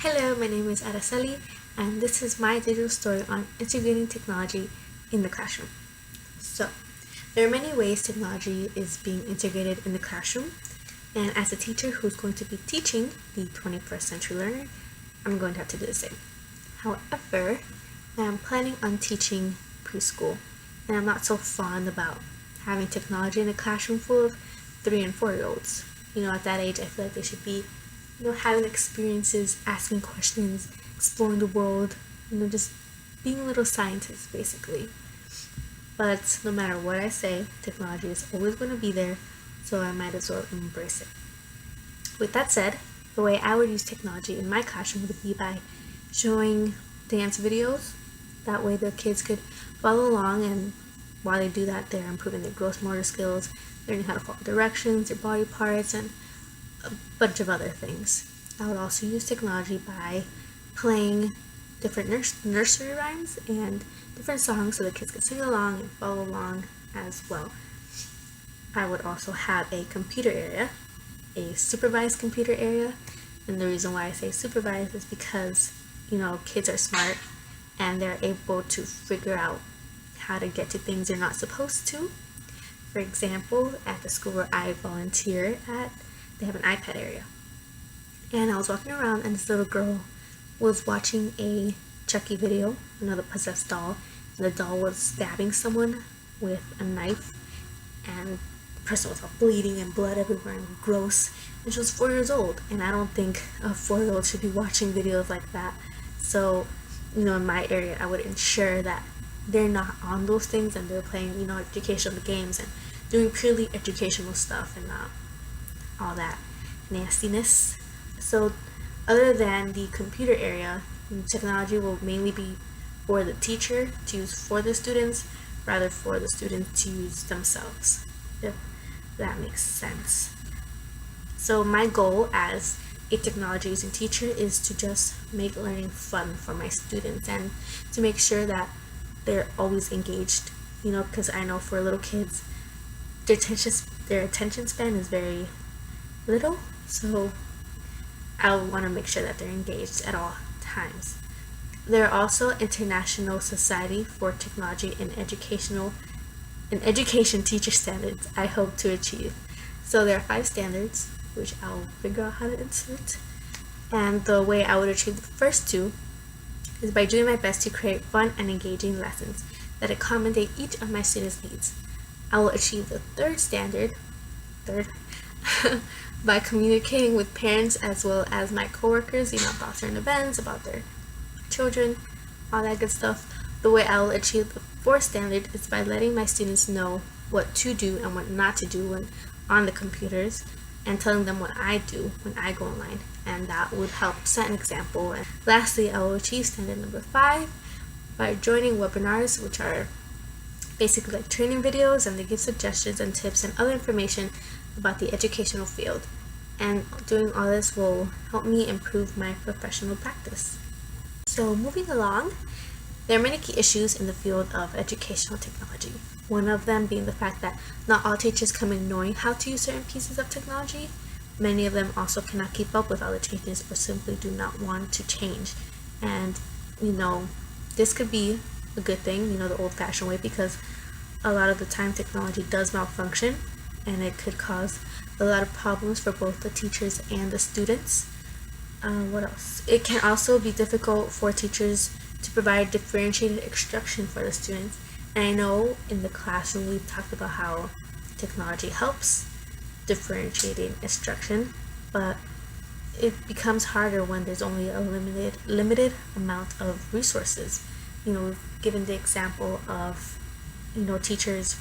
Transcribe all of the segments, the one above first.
Hello, my name is Araceli, and this is my digital story on integrating technology in the classroom. So, there are many ways technology is being integrated in the classroom, and as a teacher who's going to be teaching the 21st century learner, I'm going to have to do the same. However, I'm planning on teaching preschool, and I'm not so fond about having technology in a classroom full of 3 and 4-year-olds. At that age, I feel like they should be having experiences, asking questions, exploring the world, just being little scientists, basically. But no matter what I say, technology is always going to be there, so I might as well embrace it. With that said, the way I would use technology in my classroom would be by showing dance videos. That way the kids could follow along, and while they do that, they're improving their gross motor skills, learning how to follow directions, their body parts, and a bunch of other things. I would also use technology by playing different nursery rhymes and different songs so the kids can sing along and follow along as well. I would also have a computer area, a supervised computer area, and the reason why I say supervised is because kids are smart and they're able to figure out how to get to things they're not supposed to. For example, at the school where I volunteer at, they have an iPad area. And I was walking around and this little girl was watching a Chucky video, another possessed doll, and the doll was stabbing someone with a knife, and the person was all bleeding and blood everywhere and gross, and she was 4 years old, and I don't think a 4-year-old should be watching videos like that. So, in my area, I would ensure that they're not on those things and they're playing, educational games and doing purely educational stuff and not all that nastiness. So other than the computer area, technology will mainly be for the teacher to use for the students rather for the students to use themselves, if that makes sense. So my goal as a technology using teacher is to just make learning fun for my students and to make sure that they're always engaged, because I know for little kids their attention span is very little, so I want to make sure that they're engaged at all times. There are also International Society for Technology and Education teacher standards I hope to achieve. So there are 5 standards, which I'll figure out how to insert. And the way I would achieve the first 2 is by doing my best to create fun and engaging lessons that accommodate each of my students' needs. I will achieve the third standard, by communicating with parents as well as my coworkers, about certain events, about their children, all that good stuff. The way I will achieve the 4th standard is by letting my students know what to do and what not to do when on the computers, and telling them what I do when I go online, and that would help set an example. And lastly, I will achieve standard number 5 by joining webinars, which are basically like training videos, and they give suggestions and tips and other information about the educational field. And doing all this will help me improve my professional practice. So moving along, there are many key issues in the field of educational technology. One of them being the fact that not all teachers come in knowing how to use certain pieces of technology. Many of them also cannot keep up with all the changes or simply do not want to change. And this could be a good thing, the old-fashioned way, because a lot of the time technology does malfunction and it could cause a lot of problems for both the teachers and the students. What else? It can also be difficult for teachers to provide differentiated instruction for the students. And I know in the classroom we've talked about how technology helps differentiating instruction, but it becomes harder when there's only a limited amount of resources. We've given the example of teachers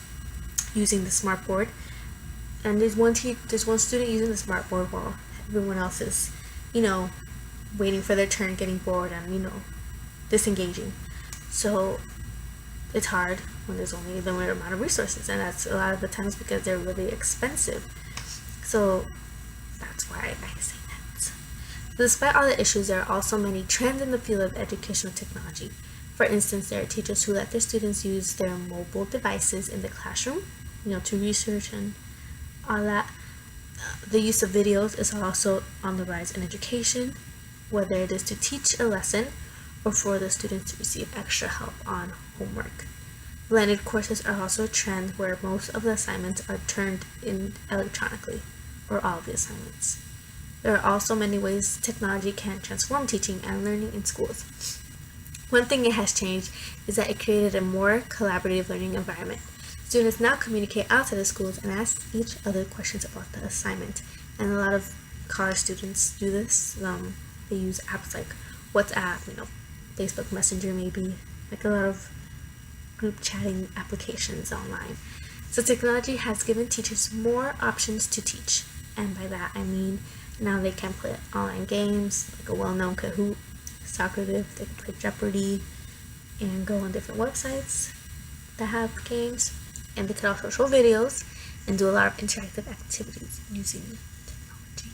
using the smartboard, and there's one student using the smartboard while everyone else is waiting for their turn, getting bored, and disengaging. So it's hard when there's only a limited amount of resources, and that's a lot of the times because they're really expensive. So that's why I say that. Despite all the issues, there are also many trends in the field of educational technology. For instance, there are teachers who let their students use their mobile devices in the classroom, to research and all that. The use of videos is also on the rise in education. whether it is to teach a lesson or for the students to receive extra help on homework. Blended courses are also a trend where most of the assignments are turned in electronically, or all of the assignments. There are also many ways technology can transform teaching and learning in schools. One thing it has changed is that it created a more collaborative learning environment. Students now communicate outside of schools and ask each other questions about the assignment. And a lot of college students do this. They use apps like WhatsApp, Facebook Messenger maybe, like a lot of group chatting applications online. So technology has given teachers more options to teach. And by that I mean now they can play online games, like a well-known Kahoot, Socrative, they can play Jeopardy, and go on different websites that have games. And they can also show videos and do a lot of interactive activities using technology.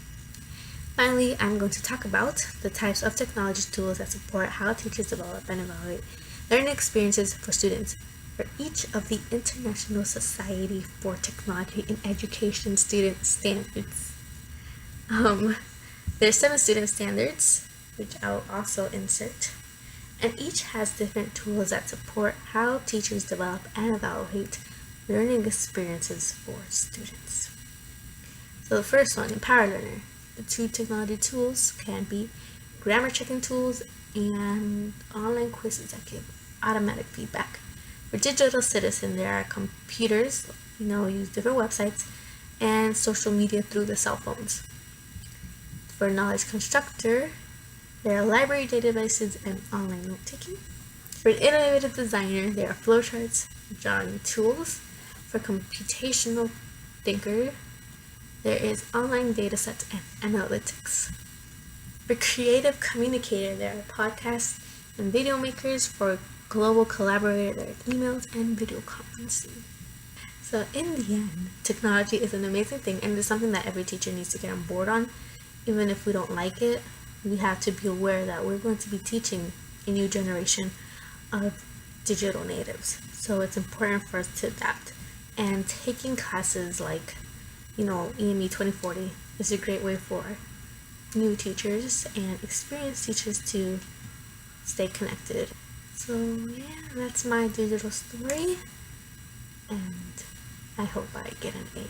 Finally, I'm going to talk about the types of technology tools that support how teachers develop and evaluate learning experiences for students for each of the International Society for Technology in Education student standards. There's 7 student standards, which I'll also insert, and each has different tools that support how teachers develop and evaluate learning experiences for students. So the first one, Empower Learner. The 2 technology tools can be grammar checking tools and online quizzes that give automatic feedback. For digital citizen, there are computers, use different websites, and social media through the cell phones. For knowledge constructor, there are library databases and online note-taking. For an innovative designer, there are flowcharts, drawing tools. For computational thinker, there is online datasets and analytics. For creative communicator, there are podcasts and video makers. For global collaborator, there are emails and video conferencing. So in the end, technology is an amazing thing, and it's something that every teacher needs to get on board on. Even if we don't like it, we have to be aware that we're going to be teaching a new generation of digital natives. So it's important for us to adapt. And taking classes like, EME 2040 is a great way for new teachers and experienced teachers to stay connected. So yeah, that's my digital story, and I hope I get an A.